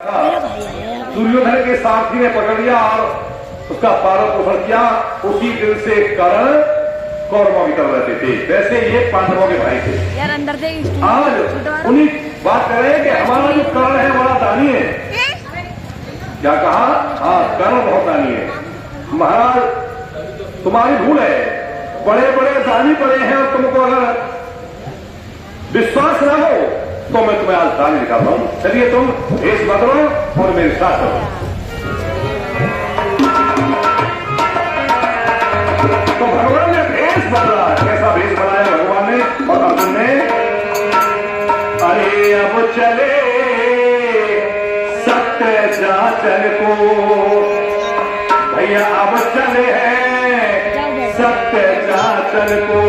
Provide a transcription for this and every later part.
दुर्योधन के सारथी ने पकड़ लिया और उसका पालन पोषण किया। उसी दिन से कर्ण कौरवों की तरफ रहते थे, वैसे ये पांडवों के भाई थे। यार अंदर दे आज उन्हीं बात कर रहे हैं कि हमारा जो कर्ण है बड़ा दानी है। क्या कहा? हाँ, कर्ण बहुत दानी है। महाराज तुम्हारी भूल है, बड़े बड़े दानी पड़े हैं और तुमको अगर विश्वास न हो तो मैं तुम्हें आज दानी दिखाता हूं। चलिए तुम भेष बदलो और मेरे साथ चलो। तो भगवान ने भेष बदला। कैसा भेष बनाया भगवान ने और अर्जुन ने? अरे अब चले सत्य जाचन को, भैया अब चले हैं सत्य जाचन को।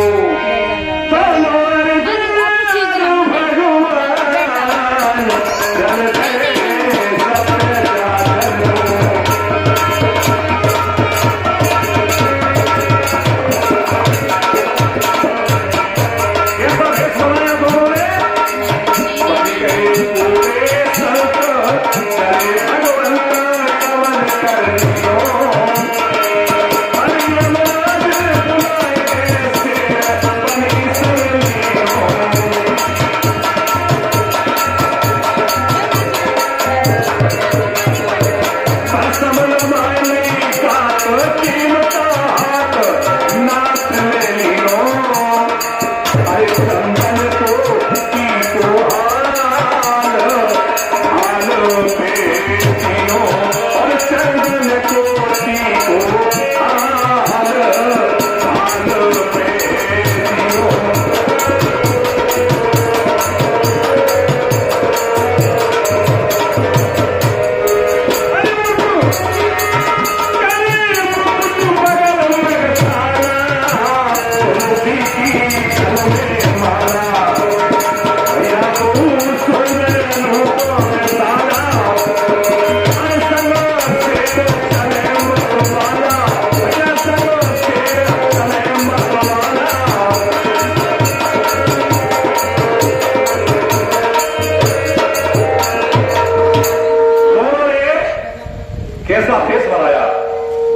कैसा फेस बनाया,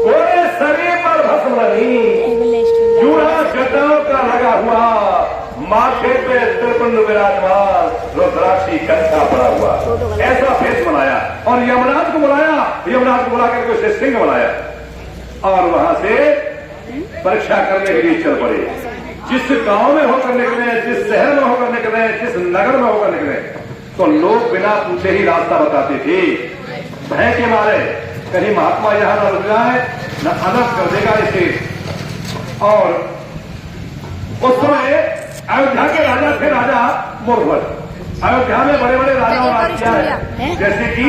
गोरे शरीर पर भस्म नहीं, जूड़ा गड्ढों का लगा हुआ, माथे पे त्रिपुंड विराजमान, रुद्राक्षी कंठा पड़ा हुआ, ऐसा फेस बनाया। और यमराज को बुलाया, यमराज को बुला करके उसे सिंह बनाया और वहां से परीक्षा करने के लिए चल पड़े। जिस गांव में होकर निकले, जिस शहर में होकर निकले, जिस नगर में होकर निकले, तो लोग बिना पूछे ही रास्ता बताते थे, भय के मारे कहीं महात्मा यहां न रुक जाए, न अलग कर देगा इसे। और उस समय अयोध्या के राजा थे, राजा मोरभद्र। अयोध्या में बड़े बड़े राजाओं ने राज किया है, जैसे कि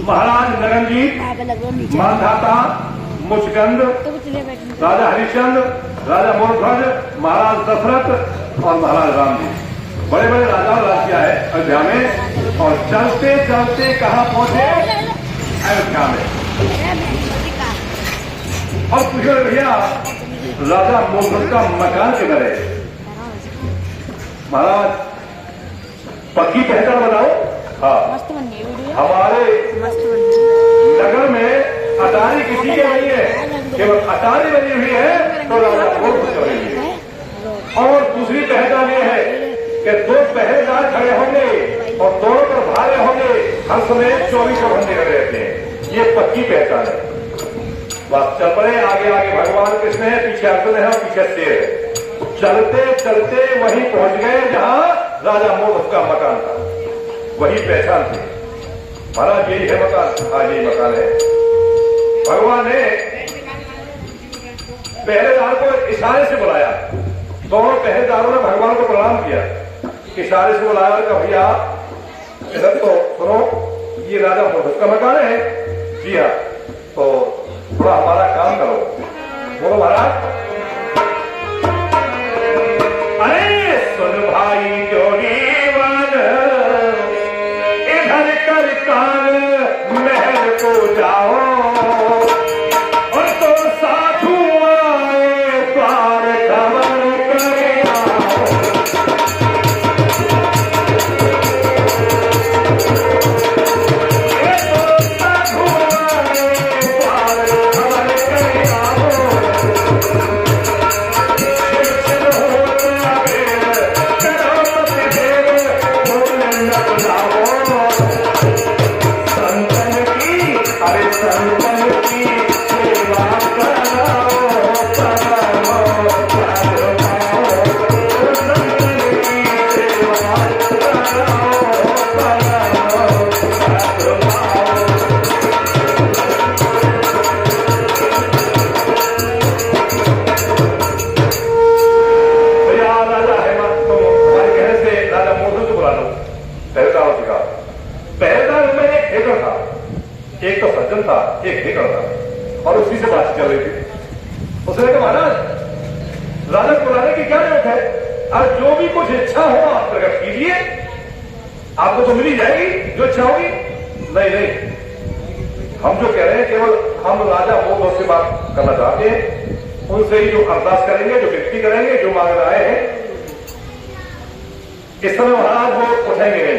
महाराज नरंजीत, मानधाता, मुचकंद, राजा हरिश्चंद्र, राजा मोरभद्र, महाराज दशरथ और महाराज राम जी। बड़े बड़े राजाओं ने राज किया है अयोध्या में। और चलते चलते कहां पहुंचे? अयोध्या में। और पूछो भैया राजा मोहम्मद का मकान किधर है? महाराज पक्की पहचान बताओ। हाँ, हमारे नगर में अटारी किसी के नहीं है, केवल अटारी बनी हुई है तो राजा मोहम्मद का बनी है। और दूसरी पहचान ये है कि दो पहरेदार खड़े होंगे और दोनों पर भारे होंगे, हर समय 24 घंटे खड़े रहते हैं। ये पक्की पहचान है। बस चल पड़े आगे आगे, भगवान कृष्ण है, पीछे अर्जुन है और पीछे शेर है। चलते चलते वहीं पहुंच गए जहां राजा मोहम्मद का मकान था। वही पहचान थी। महाराज यही है मकान। हाँ, यही मकान है। भगवान ने पहरेदार को इशारे से बुलाया। दोनों पहरेदारों ने भगवान को प्रणाम किया, इशारे से बुलाया और कहा भैया इधर तो सुनो, ये राजा मोहम्मद का मकान है। जी हाँ, तो थोड़ा हमारा काम करो। बोलो महाराज। अरे सुन भाई जोगीवन, इधर कर कान महल को जाओ और तो साधु आए द्वार खबर करे आओ। हेकर था, एक तो सज्जन था, एक हेकर था, और उसी से बात चल रही थी। उसने कहा महाराज राजा को बुलाने की क्या जरूरत है, और जो भी कुछ इच्छा हो आप प्रकट कीजिए, आपको तो मिली जाएगी जो इच्छा होगी। नहीं नहीं, हम जो कह रहे हैं केवल हम राजा वो से बात करना चाहते हैं, उनसे ही जो अरदास करेंगे, जो विनती करेंगे, जो मांगना आए हैं। इस समय महाराज वो उठेंगे नहीं,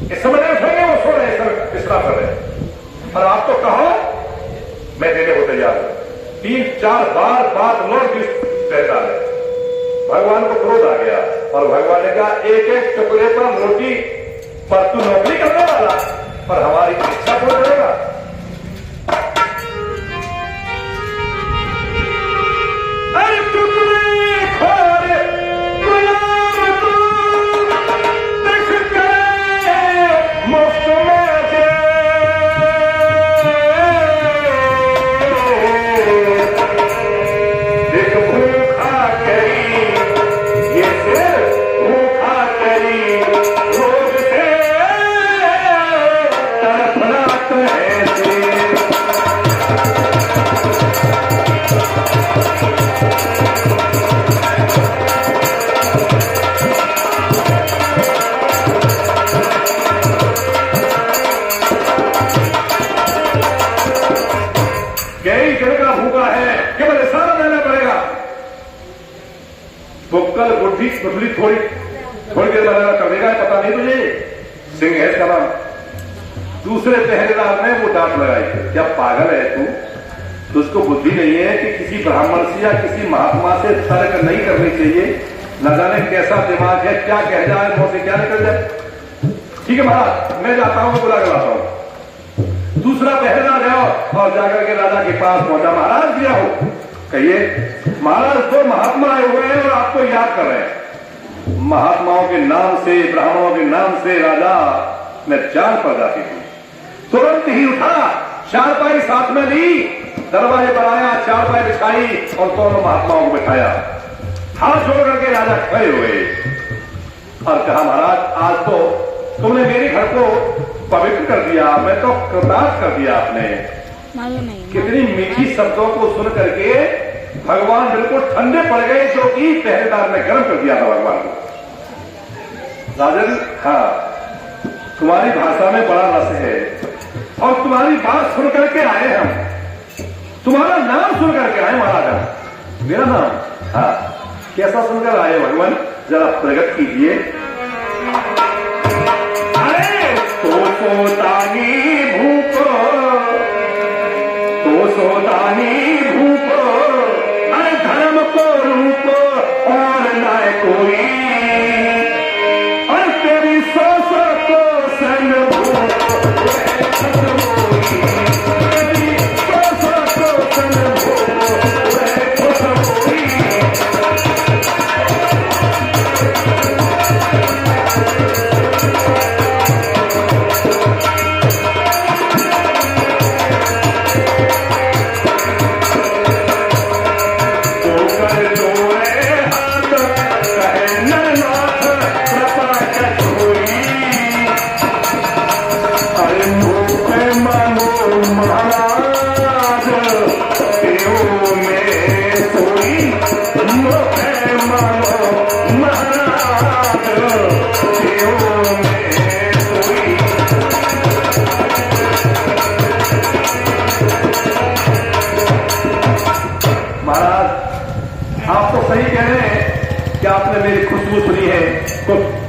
इस समय नहीं उठेंगे, वो सो रहे हैं, इस समय विश्राम कर रहे हैं। और आप तो कहो मैं देने को तैयार हूं। 3-4 बार बात लौट रहता है। भगवान को क्रोध आ गया और भगवान ने कहा एक एक टुकड़े पर रोटी पर तू नौकरी करने वाला, पर हमारी इच्छा पूर्ण करेगा। अरे टुकड़े खोरे गुलाम तू देख के मुफ्त में दे, देख भूखा करी ये सिर भूखा करी रोज से तड़पना तो है से। कई जगह का भूखा है, केवल इशारा देना पड़ेगा। बुक्कल बुद्धि बुद्धि थोड़ी देर लगाना कर देगा, पता नहीं तुझे। सिंह है इसका नाम। दूसरे पहरेदार ने वो डांट लगाई, क्या पागल है तू, तुझको बुद्धि नहीं है कि किसी ब्राह्मण से या किसी महात्मा से तर्क नहीं करनी चाहिए, न जाने कैसा दिमाग है, क्या कह जाए, मुंह से क्या निकल जाए। ठीक है महाराज, मैं जाता हूं, बुला कर लाता हूं। दूसरा पहरेदार गया और जाकर के राजा के पास पहुंचा। महाराज गया हो, कहिए। महाराज तो महात्मा आए हुए हैं और आपको याद कर रहे हैं। महात्माओं के नाम से, ब्राह्मणों के नाम से राजा ने चाल पर जाती थी। तुरंत ही उठा, चारपाई साथ में ली, दरवाजे पर आया, चारपाई बिछाई और दोनों महात्माओं को बिठाया। हाथ जोड़ करके राजा खड़े हुए और कहा महाराज आज तो तुमने मेरे घर को पवित्र कर दिया, मैं तो कृतार्थ कर दिया आपने। कितनी मीठी शब्दों को सुन करके भगवान बिल्कुल ठंडे पड़ गए, जो कि पहरेदार ने गर्म कर दिया था भगवान को। राजन, हाँ तुम्हारी भाषा में बड़ा रस है और तुम्हारी बात सुन करके आए हम, तुम्हारा नाम सुन करके आए महाराज। मेरा नाम, हाँ कैसा सुनकर आए भगवान, जरा प्रकट कीजिए। तो सोतानी भूको, तो सोतानी भूको, अरे धर्म को रूप और न कोई, और तेरी सोच को संग भूको, तेरी सोच को संग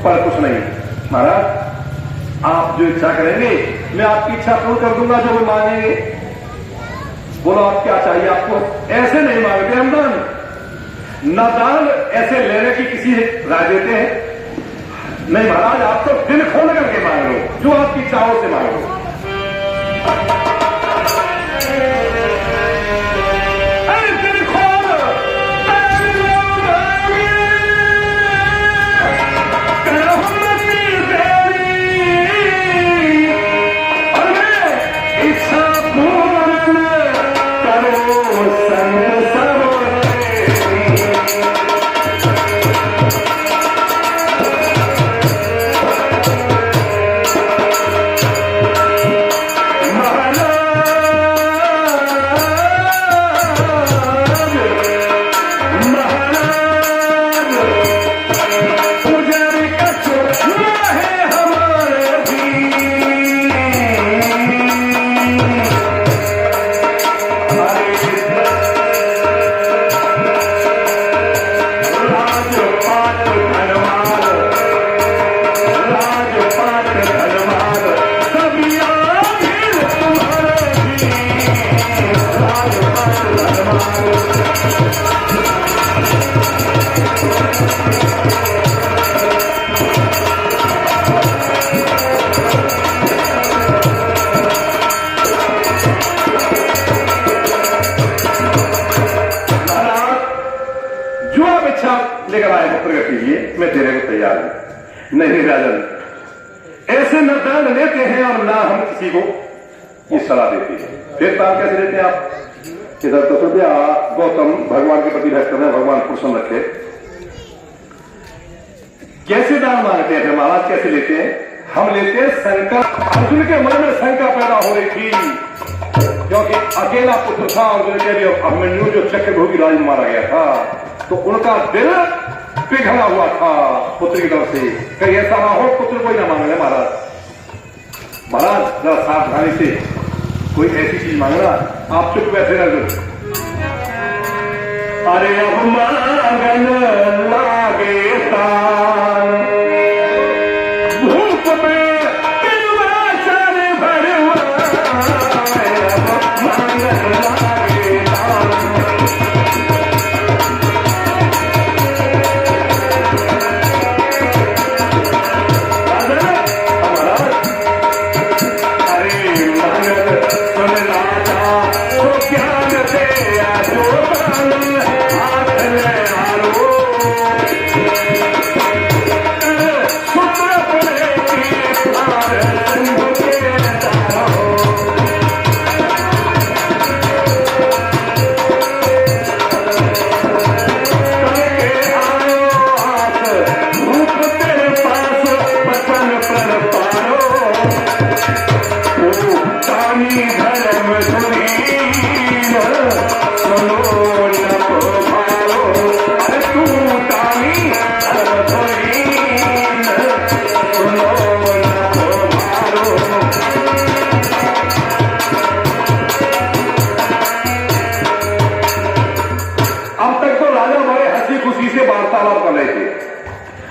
पर कुछ नहीं। महाराज आप जो इच्छा करेंगे मैं आपकी इच्छा पूर्ण कर दूंगा, जो भी मांगेंगे। बोलो आप क्या चाहिए आपको। ऐसे नहीं मांगते हम दान, न दान ऐसे लेने की किसी राय देते हैं। नहीं महाराज आप तो दिल खोल करके मांग लो, जो आपकी इच्छाओं से मांग लो। हैं और ना हम किसी को ये सलाह देते हैं। फिर दान कैसे देते हैं आप? इधर तो कृपया गौतम भगवान के प्रति भक्त करना, भगवान प्रसन्न रखे। कैसे दान मांगते हैं महाराज, कैसे लेते हैं? हम लेते हैं शंका। अर्जुन के मन में शंका पैदा हो रही थी क्योंकि अकेला पुत्र था अर्जुन के भी, अभिमन्यु जो चक्रव्यूह राज में मारा गया था, तो उनका दिल पिघला हुआ था पुत्र की तरफ से। कहीं ऐसा ना हो पुत्र कोई ना मांग ले महाराज। महाराज जरा सावधानी से कोई ऐसी चीज मांगना, आप चुप बैठे ना। अरे अब मांगन लागे तान, भूख में पिलवा चल भरवाए, अब मांगन लागे तान।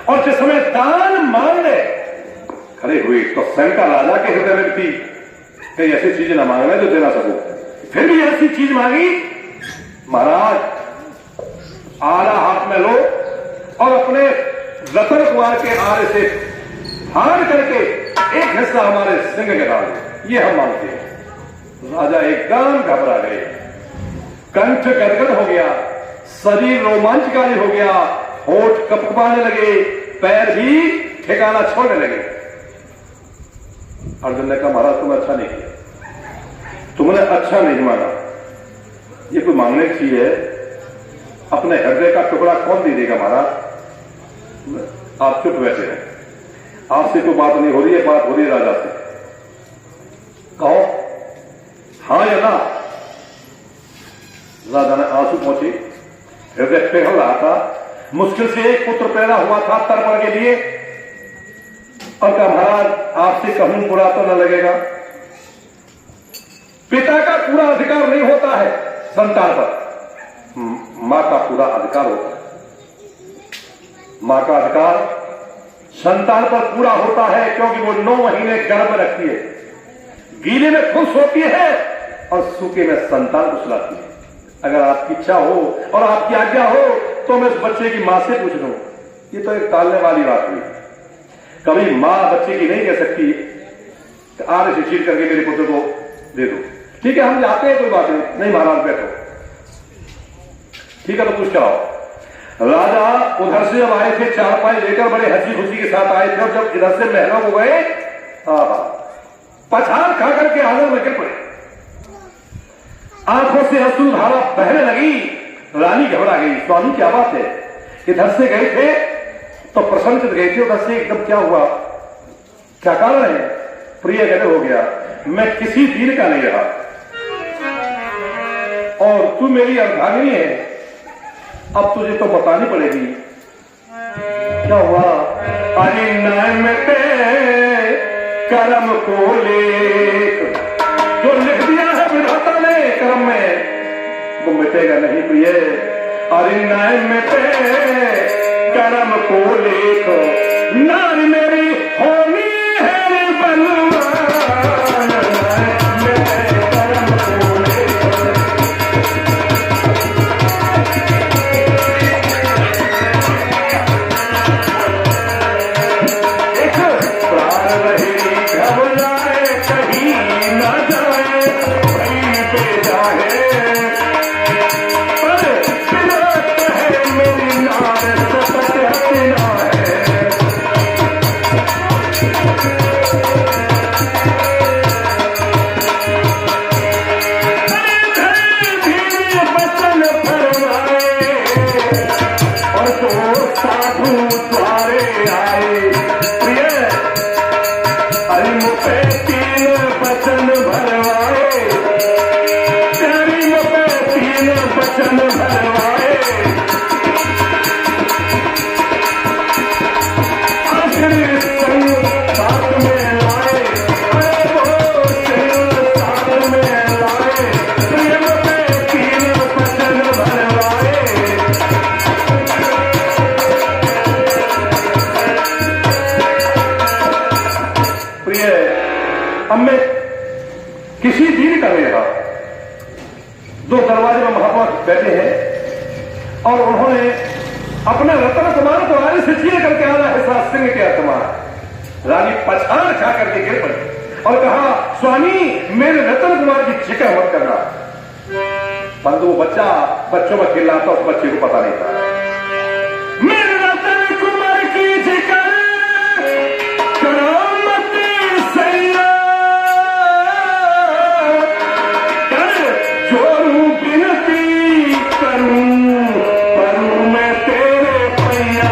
और जिस समय दान मांगने खड़े हुए तो शंका राजा के हृदय में थी, कई ऐसी चीजें ना मांगना जो देना सकूं। फिर भी ऐसी चीज मांगी, महाराज आला हाथ में लो और अपने रतन कुमार के आरे से फाड़ करके एक हिस्सा हमारे सिंह के डाल दो, ये हम मांगते हैं। राजा एकदम घबरा गए, कंठ गदगद हो गया, शरीर रोमांचकारी हो गया, होठ कपकपाने लगे, पैर भी ठिकाना छोड़ने लगे। अर्जुन ने कहा महाराज तुमने अच्छा नहीं किया, तुमने अच्छा नहीं माना, ये कोई मांगने की चीज है, अपने हृदय का टुकड़ा कौन दे देगा महाराज? आप चुप बैठे हैं, आपसे कोई बात नहीं हो रही है, बात हो रही है राजा से। कहो हां या ना। राजा ने आंसू पहुंचे, हृदय पिघल रहा था, मुश्किल से एक पुत्र पैदा हुआ था तर्पण के लिए, और कहा महाराज आपसे कहूं बुरा तो न लगेगा, पिता का पूरा अधिकार नहीं होता है संतान पर, मां का पूरा अधिकार होता है। मां का अधिकार संतान पर पूरा होता है क्योंकि वो 9 महीने गर्भ में रखती है, गीले में खुश होती है और सूखे में संतान को सुलाती है। अगर आपकी इच्छा हो और आपकी आज्ञा हो तो मैं उस बच्चे की मां से पूछ लूं। ये तो एक टालने वाली बात हुई, कभी मां बच्चे की नहीं कह सकती कि आप इसे चीट करके मेरे पुत्र को दे दो। ठीक है हम जाते हैं, कोई बात नहीं महाराज बैठो, ठीक है तो पूछ कराओ। राजा उधर से जब आए थे, चारपाई लेकर बड़े हंसी खुशी के साथ आए थे, और जब इधर से महलों को गए पछाड़ खा करके आंगन में गिर पड़े, आंखों से अश्रु धारा बहने लगी। रानी घबरा गई, स्वामी क्या बात है? इधर से गए थे तो प्रसन्नचित गए थे, उधर से एकदम क्या हुआ, क्या कारण है? प्रिय कहते हो गया, मैं किसी दिन का नहीं रहा और तू मेरी अर्धांगिनी है, अब तुझे तो बतानी पड़ेगी। क्या हुआ? अरे नाम ते कर्म को लेख, जो लिख दिया है विधाता ने कर्म में वो मिटेगा नहीं प्रिय। अरे नाम ते कर्म को लेख, नारी मेरी होनी है बलवान, कर्म को लेख। एक प्राण रहे घबराए कहीं न जाए, कहीं पे जाए पर बिना कहे मेरी नार सतत हसीना है। अब मैं किसी दीन का नहीं रहा। दो दरवाजे में महात्मा बैठे हैं और उन्होंने अपने रतन कुमार को रानी से चीर करके आना है सिंह के अतमार। रानी पछाड़ खा करके गिर पड़ी और कहा, स्वामी मेरे रतन कुमार की जिक्र मत करना। परंतु वो बच्चों में खिलाता, उस बच्चे को पता नहीं था। मेरे रतन कुमार की जिक्र करो मत सैया, कर जोरू बिनती करूं करूं मैं तेरे पैया।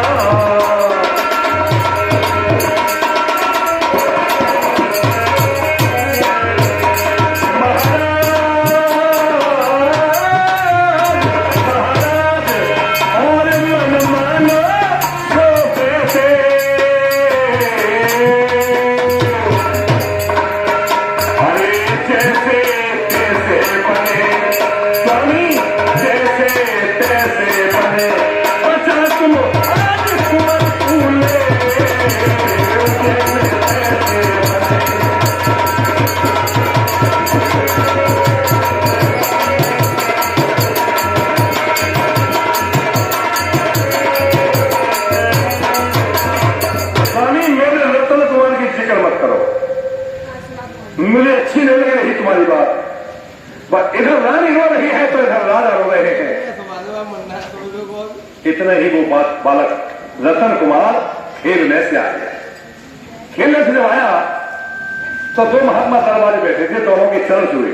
मुझे अच्छी नहीं लग रही तुम्हारी बात। इधर रानी रो रही है तो इधर राजा रो रहे हैं। इतना ही वो बात बालक रतन कुमार खेलने से आ गया। खेलने से जब आया तो दो महात्मा दरबारे बैठे थे, दोनों के चरण छुए।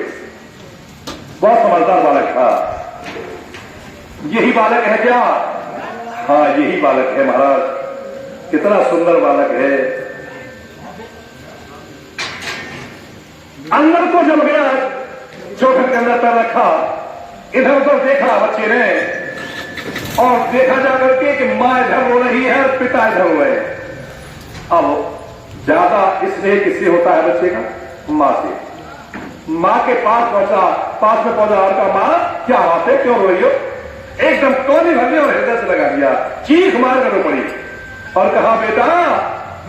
बहुत समझदार बालक था। यही बालक है क्या? हाँ यही बालक है महाराज। कितना सुंदर बालक है। अंदर को जब गया, चौखट के अंदर पैर रखा, इधर उधर देखा बच्चे ने और देखा जाकर के कि मां इधर रो रही है और पिता इधर रो रहे हैं। अब ज्यादा इसलिए किससे होता है बच्चे का? मां से। मां के पास में पहुंचा और कहा, मां क्या बात है, क्यों रो रही हो? एकदम कोनी भरने और हृदय से लगा दिया, चीख मार कर रो पड़ी और कहा, बेटा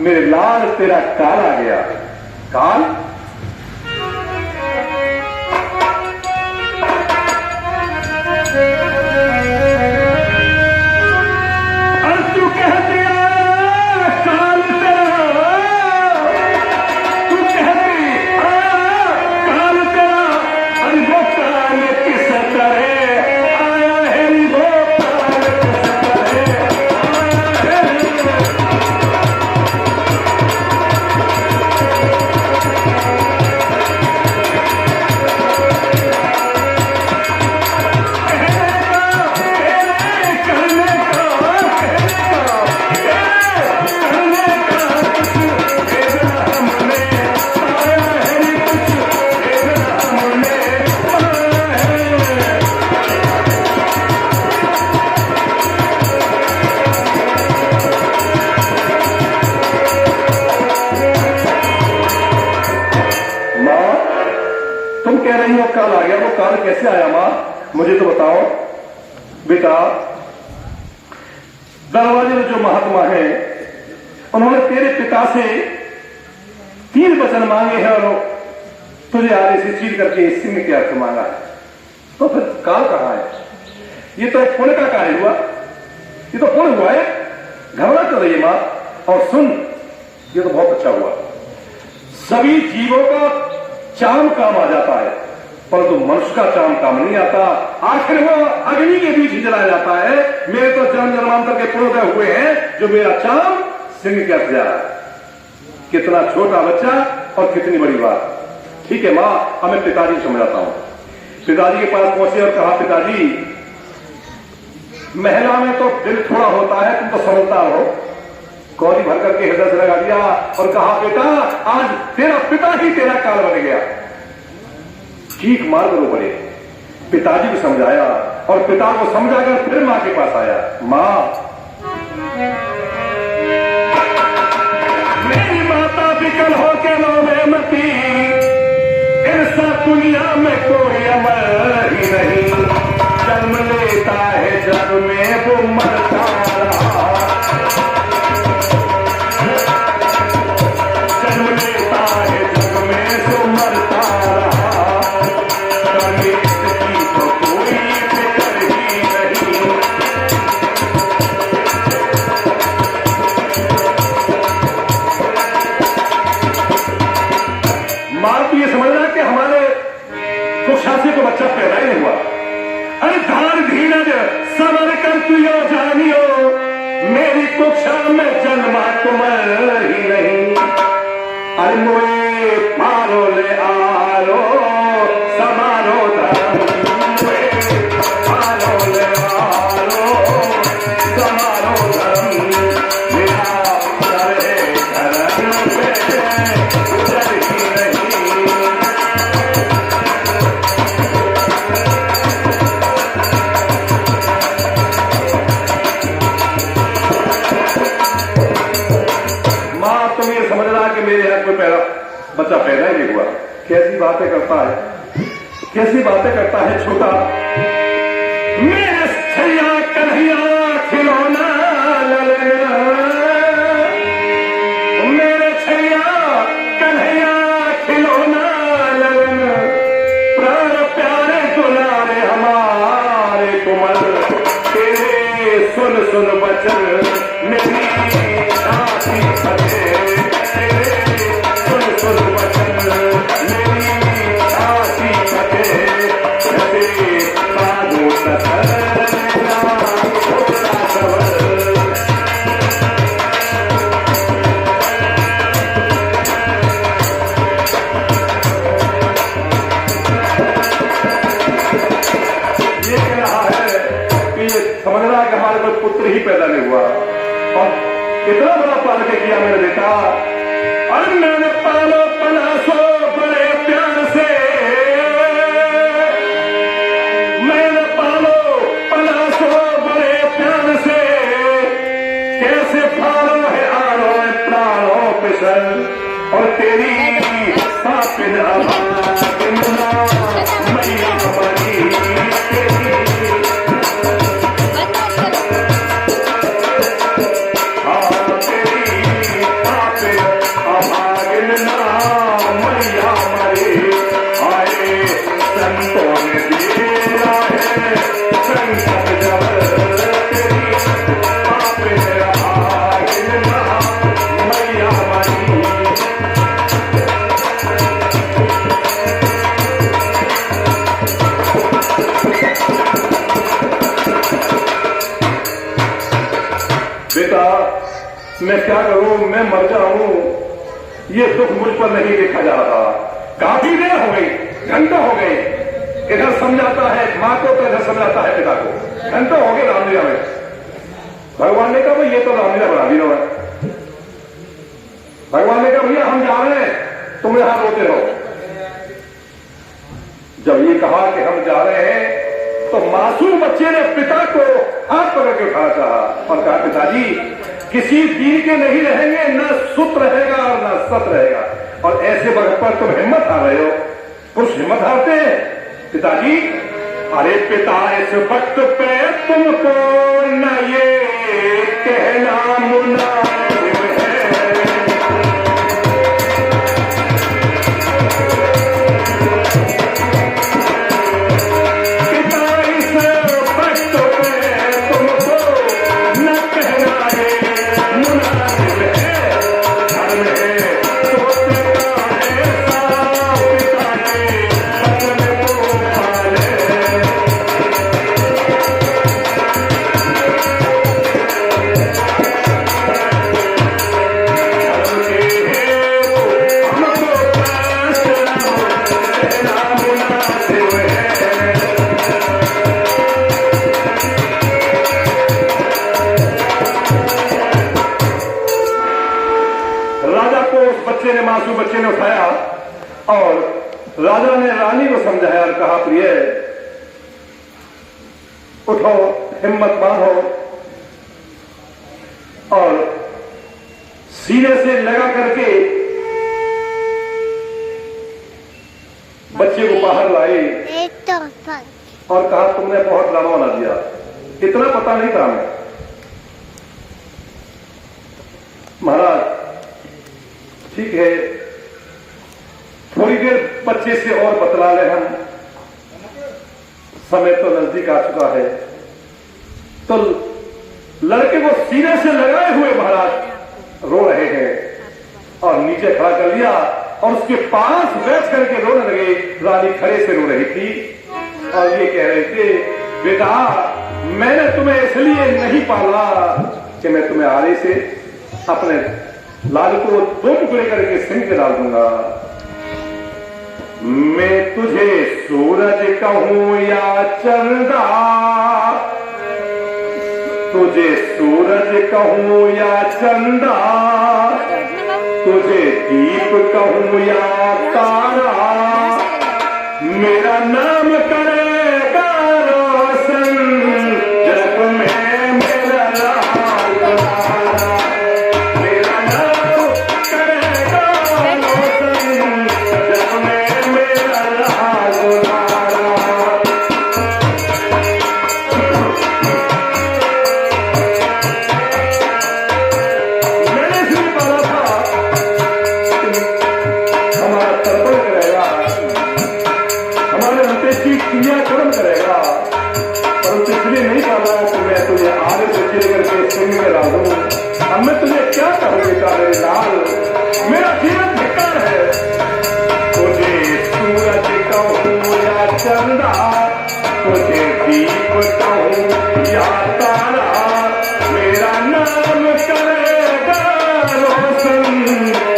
मेरे लाल तेरा काल आ गया। काल? काल आ गया। वो काल कैसे आया मां, मुझे तो बताओ। बेटा दरवाजे में जो महात्मा है उन्होंने तेरे पिता से 3 वचन मांगे हैं और तुझे आगे से चीर करके सिंह के अर्थ मांगा है। तो फिर काल कहां है? ये तो पुण्य का कार्य हुआ, ये तो पुण्य हुआ है। घबरा कर रही है मां। और सुन, ये तो बहुत अच्छा हुआ। सभी जीवों का चाम काम आ जाता है, परंतु मनुष्य का चाम काम नहीं आता। आखिर वो अग्नि के बीच ही जलाया जाता है। मेरे तो जन्म जन्मांतर के पूर्वोदय हुए हैं जो मेरा चाम सिंह के अर्थ जा रहा है। कितना छोटा बच्चा और कितनी बड़ी बात। ठीक है मां, अब मैं पिताजी को समझाता हूं। पिताजी के पास पहुंचे और कहा, पिताजी महिला में तो दिल थोड़ा होता है, तुम तो समझदार हो। कौड़ी भर करके हृदय से लगा दिया और कहा, बेटा आज तेरा पिता ही तेरा काल बन गया। चीख मार कर रो पड़े। पिताजी को समझाया और पिता को समझाकर फिर मां के पास आया। मां, मेरी माता विकल होकर रोवे मती, ऐसा दुनिया में कोई अमर ही नहीं। जन्म लेता है जग में वो मरता रहा, जन्म लेता है जग में मां तो ये समझना कि हमारे कुक्षा से तो बच्चा पैदा ही नहीं हुआ। अरे धार धीरज समर कर तुयो जानियो, मेरी कुक्षा में जन्मा तुम ही नहीं। अरे मोए पारो ले आरो समारो धर्म, पारो ले आरो समारो धर्म, मेरा करे धर्म पे उतर ही नहीं। मेरे यहाँ कोई बच्चा पैदा ही नहीं हुआ। कैसी बातें करता है, कैसी बातें करता है छोटा। मेरे छैया कन्हैया खिलौना ललना, मेरे छैया कन्हैया खिलौना ललना, प्राण प्यारे दुलारे हमारे कोमल, तेरे सुन सुन वचन मेरी छाती फटे, समझना कि हमारे कोई पुत्र ही पैदा नहीं हुआ और इतना बड़ा पाल के किया मेरे बेटा। और मैंने पालो पनासो बड़े प्यार से, मैंने पालो पनासो बड़े प्यार से, कैसे पालो है आरो प्राणों पिसल, और तेरी सापिन आवाज मैया बनी तेरी, बेटा मैं क्या करूं, मैं मर जाऊं, ये दुख मुझ पर नहीं देखा जा रहा। काफी देर हो गई, घंटों हो गए, इधर समझाता है मां को तो इधर समझाता है पिता को, घंटों हो गए रामलीला में। भगवान ने कहा भाई ये तो रामलीला बना दी है। भगवान ने कहा भैया हम जा रहे हैं, तुम यहां रोते रहो। जब ये कहा कि हम जा रहे हैं तो मासूम बच्चे ने पिता को हाथ पकड़ के उठाना चाहा और कहा पिताजी किसी दीन के नहीं रहेंगे, न सुत रहेगा और न सत रहेगा, और ऐसे वक्त पर तुम हिम्मत हार रहे हो। पुरुष हिम्मत हारते हैं पिताजी। अरे पिता इस वक्त पे तुमको न ये कहना मुनासिब है, मासूम बच्चे ने उठाया और राजा ने रानी को समझाया और कहा प्रिय उठो, हिम्मत बांधो, और सीने से लगा करके बच्चे को बाहर लाए और कहा तुमने बहुत ड्रामा बना दिया, इतना पता नहीं था हमें। महाराज ठीक है, थोड़ी देर बच्चे से और बतला ले हम, समय तो नजदीक आ चुका है। तो लड़के को सीने से लगाए हुए महाराज रो रहे हैं और नीचे खड़ा कर लिया और उसके पास बैठ करके रोने लगे। रानी खड़े से रो रही थी और ये कह रहे थे, बेटा मैंने तुम्हें इसलिए नहीं पाला कि मैं तुम्हें आड़े से अपने लाल को 2 टुकड़े करके सिंह पे डाल दूंगा। मैं तुझे सूरज कहूं या चंदा, तुझे सूरज कहूं या चंदा, तुझे दीप कहूं या तारा, मेरा नाम करेगा रोशन जग में मेरा लाल तारा, मेरा नाम करेगा रोशन जग में मेरा लाल तारा। मैंने इसलिए बोला था हमारा तर्पण करेगा, हमारे अंत्येष्टि क्रियाक्रम करेगा, परंतु इसलिए नहीं पाला कि मैं तुझे आगे से चिर करके सिंह में डाल दूं। अब मैं तुझे क्या कहूं बेटा मेरे लाल, मेरा जीवन धिक्कार है। तुझे सूरज कहूं या चंदा, तुझे दीप कहूं या तारा, मेरा नाम करेगा रोशन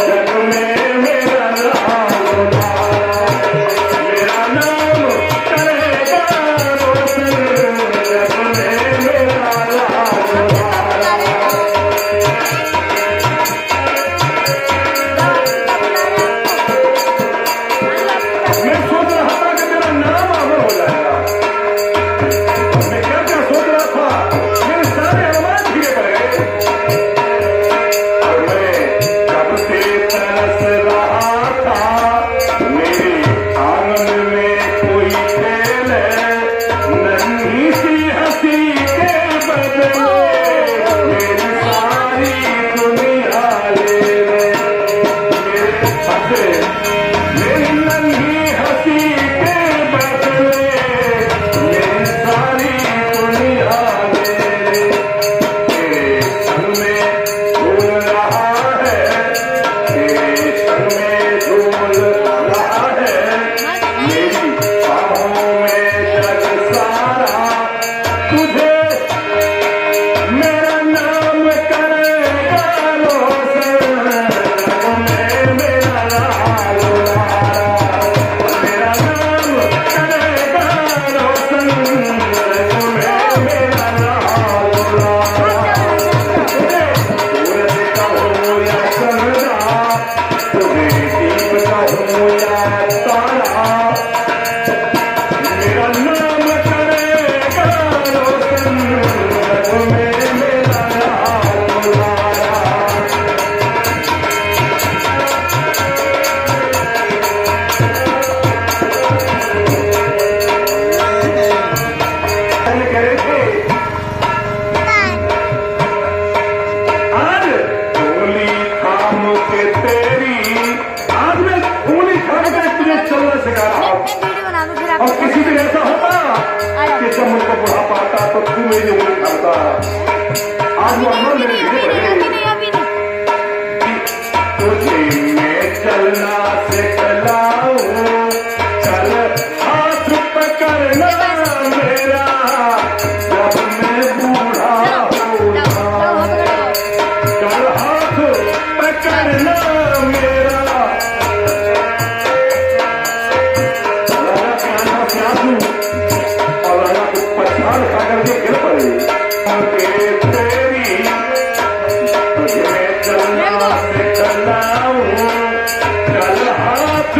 जग में मेरा लाल तारा, मेरा नाम करेगा रोशन जग में मेरा लाल तारा। मैं सोच रहा था कि मेरा नाम अमर हो जाएगा। मैं क्या क्या सोच रहा था, मेरे सारे अनुमान धीरे पड़ गए। और मैं कब से तरस रहा था, मेरे आंगन में कोई खेल है, नन्ही सी हंसी के बदले मेरी सारी दुनिया ले ले, मेरे हंसे मेरी नन्ही हंसी के बदले मेरी सारी दुनिया ले ले। तेरे संग में झूल रहा है, तेरे संग में झूल रहा है, मेरी बाहों में जग सारा, तुझे मेरा नाम करेगा रोशन जग में मेरा लाल तारा, मेरा नाम करेगा रोशन जग में मेरा लाल तारा। तुझे सूरज कहूं या चंदा, तुझे दीप कहूं या तारा, मेरा नाम करेगा रोशन जग में मेरा लाल तारा। पहले कह रहे थे आज उंगली थाम के तेरी, आज मैं उंगली थाम के तुझे चलना सिखा रहा हूं। वीडियो बना दो फिर आप। और किसी दिन ऐसा होता कि जब मुझको बुढ़ापा आता तो तू मेरी उंगली थामता। आज वो अमर मेरे धीरे बढ़े। अभी नहीं। तुझे मैं चलना सिखलाऊं, चल हाथ पकड़ना मेरा, जब मैं बूढ़ा होऊंगा, चल हाथ पकड़ना मेरा। राजा के आंखों से आंसू और राजा को पछाड़ खा करके गिर पड़े। तेरी तुझे मैं चलना सिखलाऊं, चल हाथ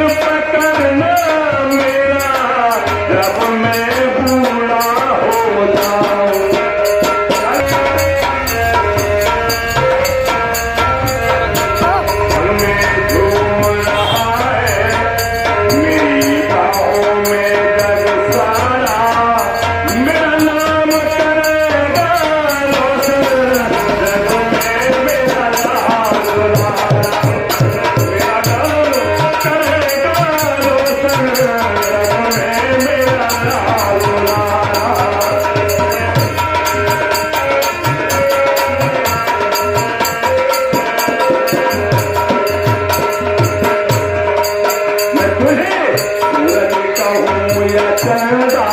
सूरज कहूँ या चंदा,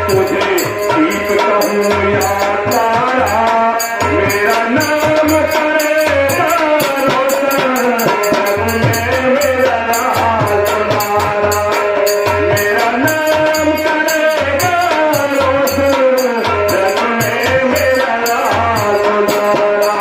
तुझे दीप कहूँ या तारा, मेरा नाम करेगा रोशन जग में मेरा लाल तुम्हारा, मेरा नाम करेगा रोशन जग में मेरा लाल तुम्हारा।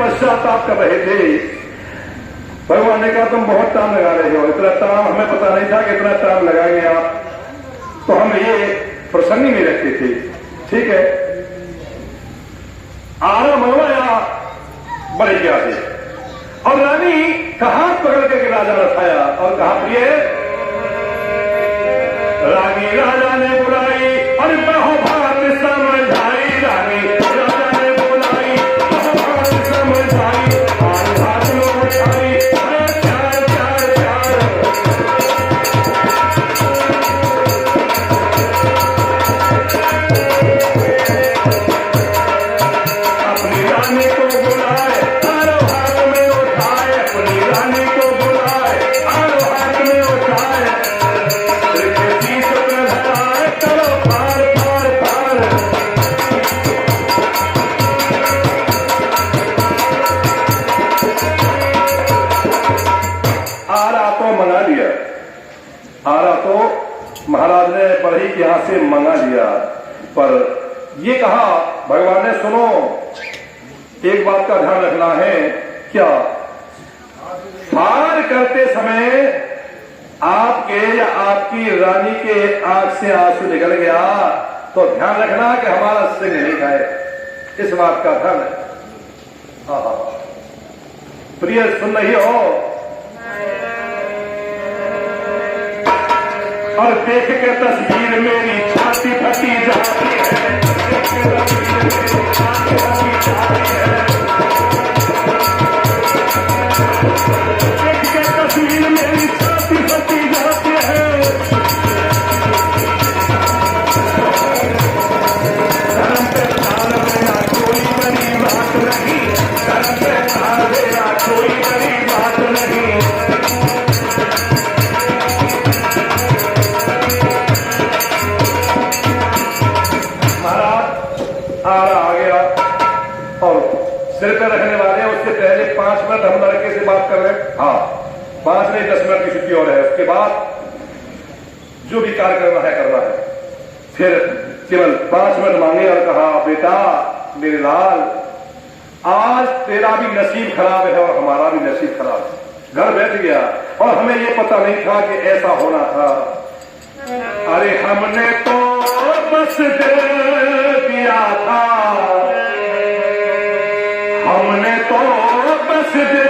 पश्चाताप कर रहे थे। भगवान ने कहा तुम बहुत टाइम लगा रहे हो, इतना टाइम हमें पता नहीं था कि इतना टाइम लगाएंगे आप, तो हम ये प्रसंग में रखते थे। ठीक है, आरा मनवाया बड़े क्या थे, और रानी का हाथ पकड़ करके राजा ने उठाया और कहा प्रिय, रानी राजा ने बुलाई और बहु भात समझाई, रानी राजा ने बुलाई बहु भात समझाई, और हाथ में उठाई चार चार चार। अपनी रानी को बुलाए चारों हाथ में उठाए, अपनी रानी को बुलाए चारों हाथ में उठाए, चलो पार पार पार। आरा तो मंगा लिया, आरा तो महाराज ने बढ़ई के यहां से मंगा लिया, पर ये कहा भगवान ने सुनो एक बात का ध्यान रखना है, क्या पार करते समय आपके या आपकी रानी के आंख से आंसू निकल गया तो ध्यान रखना कि हमारा सिंह नहीं खाए, इस बात का ध्यान है। प्रिय सुन रही हो, और देख के तस्वीर मेरी छाती फटी जाती है, देख के तस्वीर मेरी छाती फटी जाती है। धर्म पे ताल देना कोई बड़ी बात नहीं, धर्म पे ताल देना कोई बड़ी बात नहीं। आरा आ गया और सिर पर रखने वाले उससे पहले 5 मिनट हम लड़के से बात कर रहे हैं। हाँ, 5 नहीं 10 मिनट की छुट्टी और है, उसके बाद जो भी कार्य करना है। फिर केवल 5 मिनट मांगे और कहा बेटा मेरे लाल, आज तेरा भी नसीब खराब है और हमारा भी नसीब खराब है। घर बैठ गया और हमें ये पता नहीं था कि ऐसा होना था। अरे हमने तो बस दे दिया था, हमने तो बस दे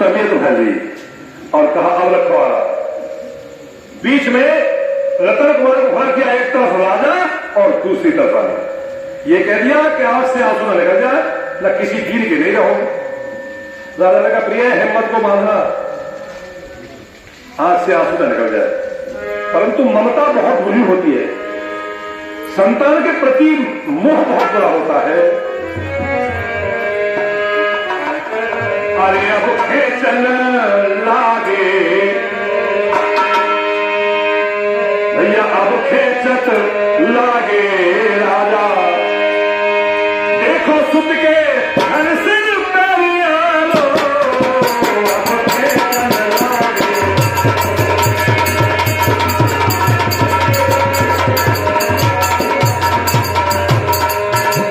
तबीयत फैल ली और कहा अब रखो आराम। बीच में रतन कुमार को खड़ा किया, एक तरफ राजा और दूसरी तरफ रानी। ये कह दिया कि आंख से आंसू न निकल जाए, न किसी वीर के ले रहो। राजा ने कहा प्रिय हिम्मत को बांधना, आंख से आंसू न निकल जाए, परंतु ममता बहुत बुरी होती है, संतान के प्रति मोह बहुत बुरा होता है। अरे अब खेचन लागे भैया, अब खेचत लागे राजा, देखो सुत के धन से पैरियालो, अब खेचन लागे।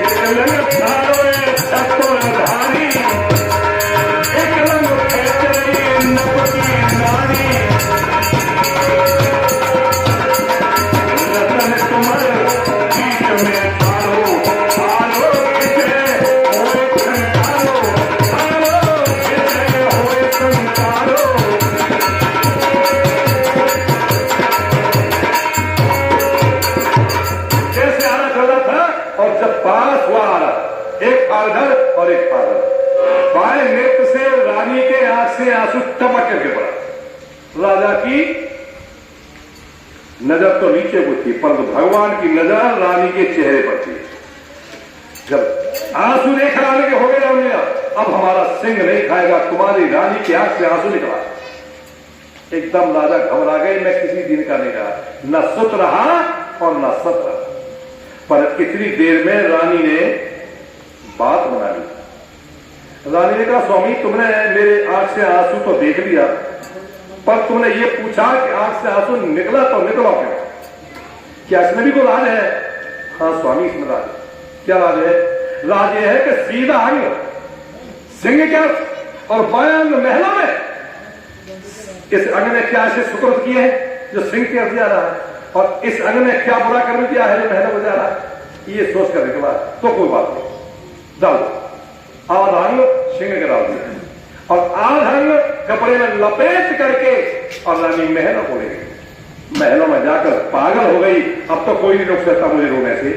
एक लंग धारोए छत्तोर धारी, एक लंग खेचरी नपती नारी, रतन कुमार बीच में थारो, थारो किसे होए संतारो, थारो किसे होए संतारो। जैसे आना चल रहा था और जब पास हुआ आ रहा, एक पालधर और एक पालधर, बाएं नेत्र से रानी के आंख से आंसू टपक करके पड़ा। राजा की नजर तो नीचे को थी, परंतु भगवान की नजर रानी के चेहरे पर थी। जब आंसू देखा रानी के हो गए रामलीला, अब हमारा सिंह नहीं खाएगा, तुम्हारी रानी की आंख से आंसू निकला। एकदम राजा घबरा गए, मैं किसी दिन का नहीं रहा, न सुत रहा और न सत रहा। पर इतनी देर में रानी ने बात बना ली। रानी ने कहा स्वामी तुमने मेरे आंख से आंसू तो देख लिया, पर तुमने ये पूछा कि आंख से आंसू निकला तो निकला क्यों? क्या इसमें भी कोई राज है? हाँ स्वामी इसमें राज है। क्या राज है? राज ये है कि सीधा अंग सिंह क्या और बायां अंग महिला में, इस अंग ने क्या ऐसे सुकृत किए हैं जो सिंह के अर्थ जा रहा है, और इस अंग ने क्या बुरा कर्म किया है जो महिला को जा रहा है। ये सोच करने के बाद तो कोई बात नहीं, जाओ आधा अंग सिंह के डाल दिया और आधा अंग कपड़े में लपेट करके और रानी महलों को ले गई। महलों में जाकर पागल हो गई, अब तो कोई नहीं रोक सकता मुझे रोने से।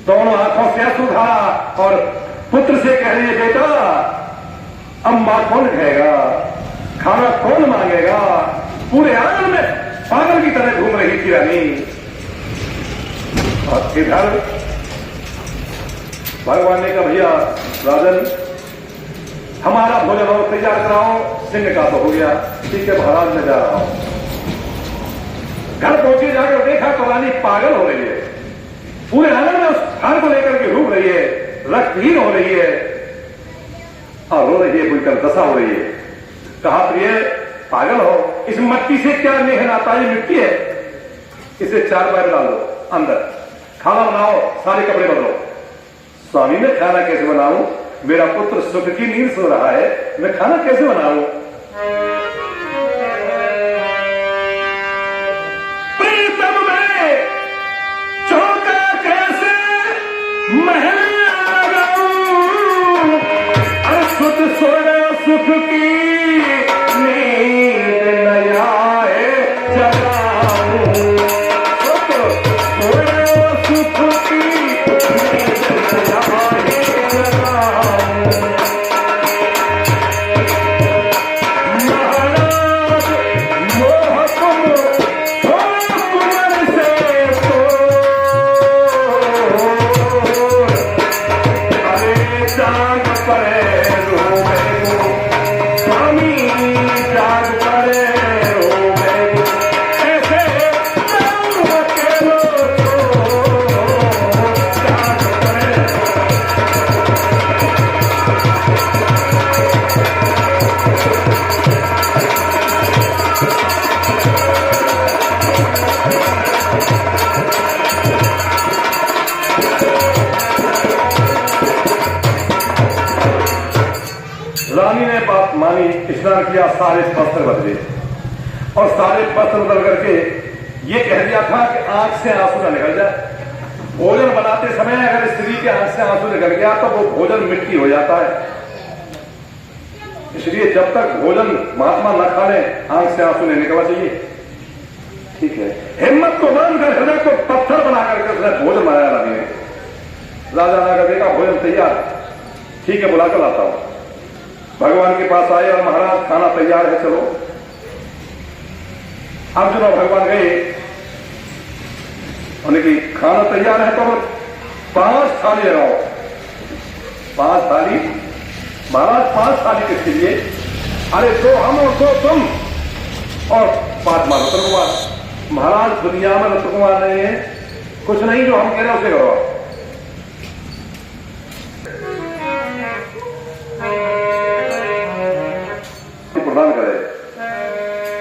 दोनों आंखों से आंसू धारा और पुत्र से कह रही है बेटा अम्मा कौन खाएगा, खाना कौन मांगेगा। पूरे आंगन में पागल की तरह घूम रही थी रानी। और इधर भगवान ने कहा भैया राजन हमारा भोजन और तैयार कराओ। सिंह का तो हो गया, ठीक है महाराज मैं जा रहा हूं। घर पहुंचे जाकर देखा तो रानी पागल हो रही है, पूरे आंगन में उस खान को लेकर के घूम रही है, रक्तहीन हो रही है और रो रही है, बुलकर दशा हो रही है। कहा प्रिय पागल हो, इस मिट्टी से क्या नेह नाता, ये मिट्टी है, इसे 4 पैर डाल दो अंदर, खाना बनाओ, सारे कपड़े बदलो। स्वामी मैं खाना कैसे बनाऊं, मेरा पुत्र सुख की नींद सो रहा है, मैं खाना कैसे बनाऊं। प्रीतम में चौका कैसे महल लगाऊं, असुत सोना सुख की नींद न आए जगाऊं, सोना सुख की रानी ने बात मानी, स्नान किया, सारे वस्त्र बदले और सारे वस्त्र बदल करके ये कह दिया था कि आंख से आंसू न निकल जाए। भोजन बनाते समय अगर स्त्री के आंख से आंसू निकल गया तो वो भोजन मिट्टी हो जाता है। इसलिए जब तक भोजन महात्मा न खा ले आंख से आंसू नहीं निकलना चाहिए। ठीक है, हिम्मत को बांधकर हृदय को पत्थर बनाकर के उसने भोजन बनाया रानी ने। राजा ने देखा भोजन तैयार, ठीक है बुलाकर लाता हूं। भगवान के पास आए और महाराज खाना तैयार है, चलो। अर्जुन और भगवान गए, उन्हें कि खाना तैयार है तो 5 थाली लगाओ। 5 थाली? महाराज 5 थाली किसके लिए? अरे 2 हम और 2 तुम और 5 मानो रत्न कुमार। महाराज दुनिया में रत्न कुमार नहीं है, कुछ नहीं, जो हम कह रहे हैं उसे करो। प्रदान करे।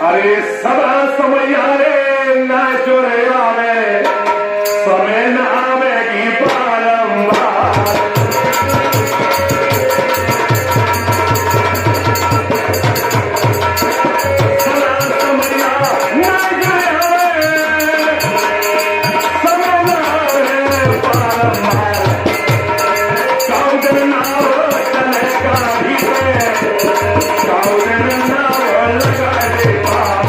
अरे सदा समय रे ना चोरे आवे, समय न आवेगी बारंबार। सदा समय ना चोरे आवे, समय न आवे बारंबार। काउंटर ना हो चलेगा भी है, काउंटर ना हो लगा दे पार।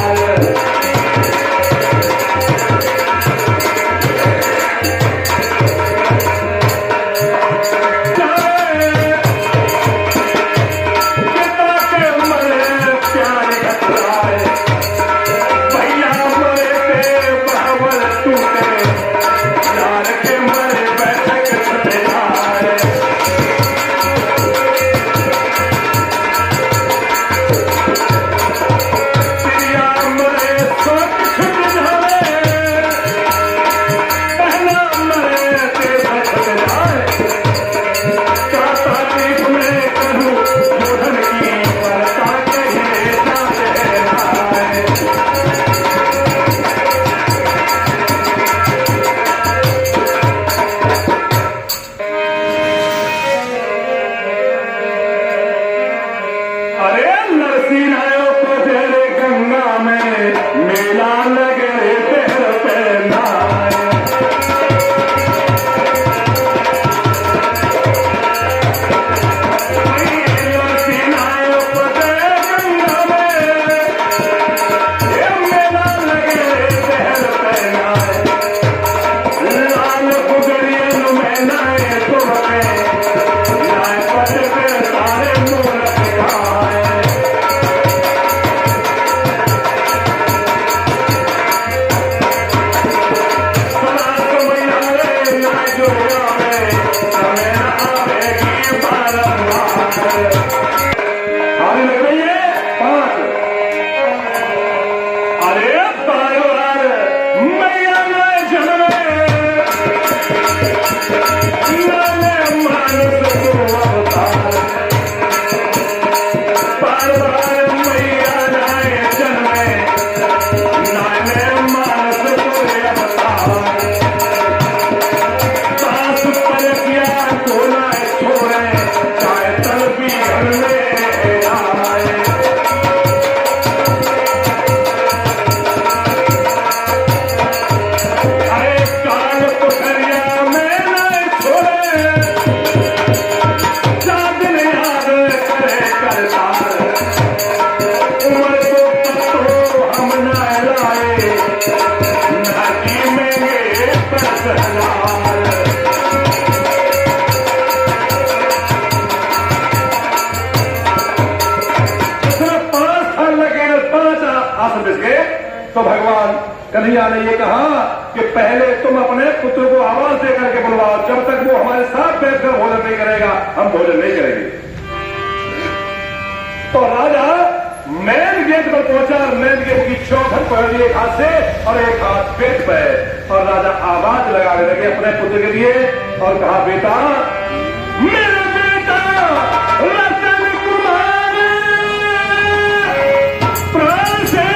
तो भगवान कन्हैया ने ये कहा कि पहले तुम अपने पुत्र को आवाज दे करके बुलवाओ, जब तक वो हमारे साथ बैठकर भोजन नहीं करेगा हम भोजन नहीं करेंगे। तो राजा मेन गेट पर पहुंचा, मेन गेट की चौखट पकड़ ली एक हाथ से और एक हाथ पेट पे, और राजा आवाज लगाने लगे अपने पुत्र के लिए और कहा, बेटा मेरा बेटा रतन कुमार प्राण से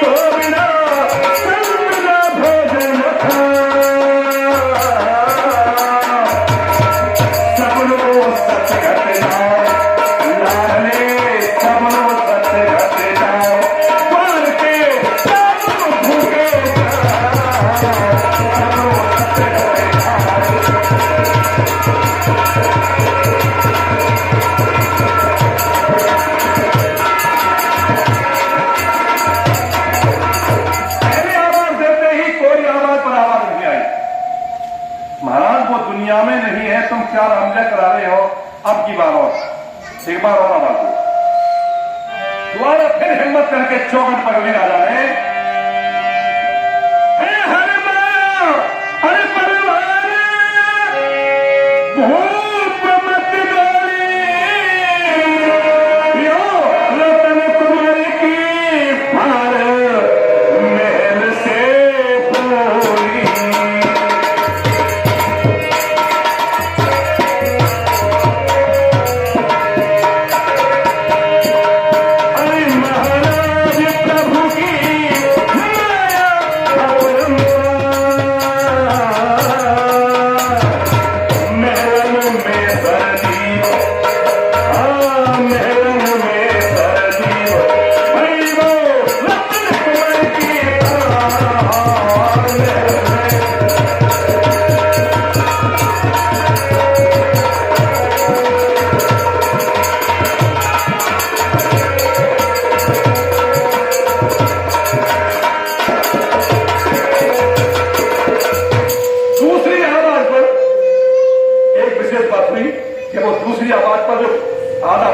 तो विचार हमने करा रहे हो, अब की बार और एक बार और आवाज दो। दोबारा फिर हिम्मत करके चौखट पकड़ी राजा ने, अरे परिवार भूप मत डोली, यो रतन कुमार की पार महल से बोली। अरे महाराज प्रभु की माया महल में सर्दी, महल में सर्दी, भाई वो रतन कुमार की महल में। दूसरी आवाज पर एक विशेष बात हुई कि वो दूसरी आवाज पर जो आधा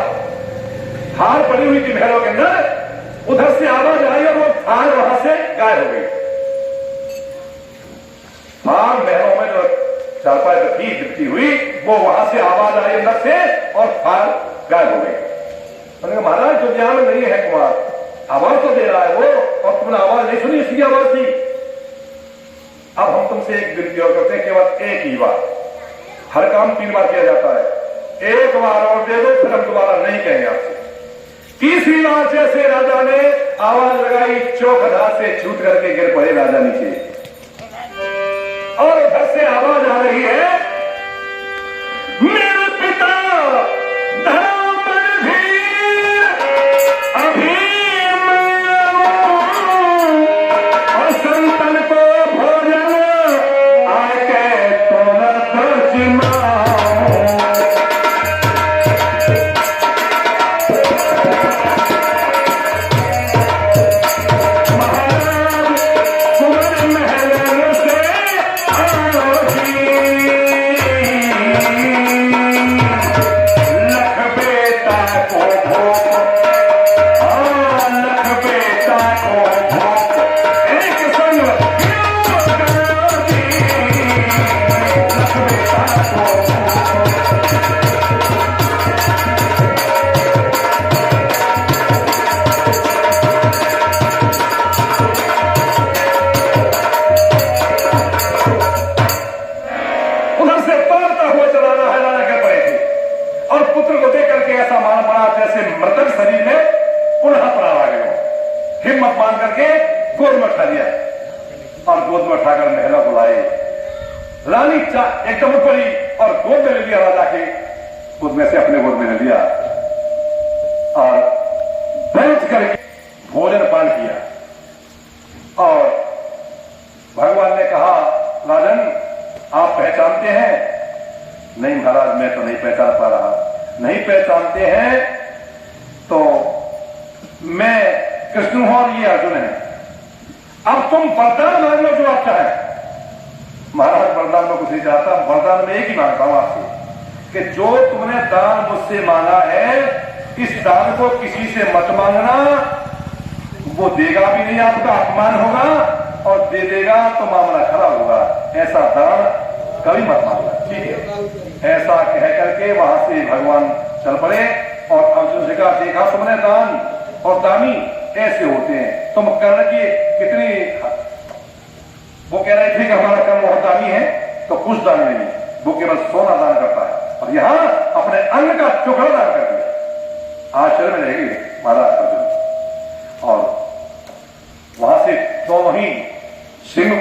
हार पड़ी हुई थी महलों के अंदर, उधर से आवाज आई और वो हार वहां से गायब हो गई। हार महलों में जो चारपाई रखी गिरती हुई, वो वहां से आवाज आई अंदर से और हार गायब हो गई। मैंने कहा महाराज जो ज्ञान नहीं है कुमार, आवाज तो दे रहा है वो, और तुमने आवाज नहीं सुनी, इसकी आवाज थी। अब हम तुमसे एक विनती और करते हैं, केवल एक ही बार, हर काम 3 बार किया जाता है, एक बार और दे दो, फिर हम दोबारा नहीं कहेंगे आपसे। तीसरी बार जैसे राजा ने आवाज लगाई, चौखट से छूट करके गिर पड़े राजा नीचे, और उधर से आवाज आ रही है, मेरे पिता धर्म धीर अभी और संतन को भोजन आके तो न जिमाओ। महाराज कुंवर महल से आओ जी, लख बेटा को भोग, लख बेटा को भोग, एक संग क्यों करो जी, लख बेटा को भोग। उधर से तोड़ता हुआ चला रहा है, राजा कह पड़े थे, और पुत्र को देख करके ऐसा मान पड़ा जैसे मृतक शरीर में पुनः प्राण आ गया। हिम्मत मान करके गोद में उठा लिया और गोद में उठाकर महिला बुलाए। रानी एकदम ऊपरी और गोद में ले लिया, राजा के गोद में से अपने गोद में ले लिया और बैठ करके भोजन पान किया। और भगवान ने कहा, राजन आप पहचानते हैं? नहीं महाराज मैं तो नहीं पहचान पा रहा। नहीं पहचानते हैं तो मैं कृष्ण हूं और ये अर्जुन है। अब तुम वरदान मांग लो जो आप चाहे। महाराज वरदान में कुछ नहीं चाहता, वरदान में एक ही मांगता हूं आपसे कि जो तुमने दान मुझसे मांगा है, इस दान को किसी से मत मांगना, वो देगा भी नहीं, आपका अपमान होगा, और दे देगा तो मामला खराब होगा। ऐसा दान कभी मत मांगना, ठीक है? ऐसा कह करके वहां से भगवान चल पड़े और अर्जुन से कहा, देखा तुमने दान और दानी ऐसे होते हैं। तुम कर्ण की कितनी, वो कह रहे थे कि हमारा कर्म बहुत दानी है, तो कुछ दान नहीं, वो केवल सोना दान करता है, और यहां अपने अन्न का टुकड़ा दान कर दिया। आश्चर्य में रहेगी महाराज अर्जुन। और वहां से दोनों ही सिंह